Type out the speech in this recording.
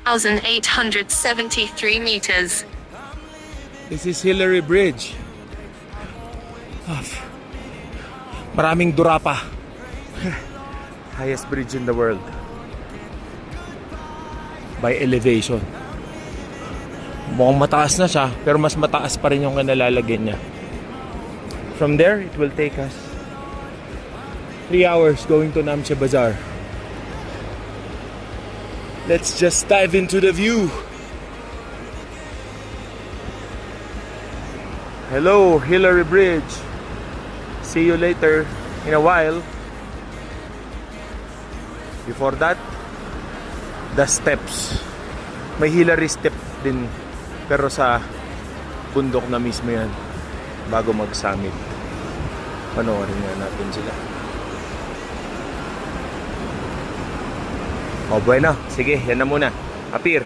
1,873 meters. This is Hillary Bridge. Maraming dura pa. Highest bridge in the world. By elevation. Mukhang mataas na siya, pero mas mataas pa rin yung kinalalagyan niya. From there, it will take us 3 hours going to Namche Bazaar. Let's just dive into the view. Hello, Hillary Bridge. See you later in a while. Before that, the steps. May Hillary step din, pero sa bundok na mismo yan bago mag-summit. Panoorin nga natin sila. O bueno, sige, yan na muna. Appear.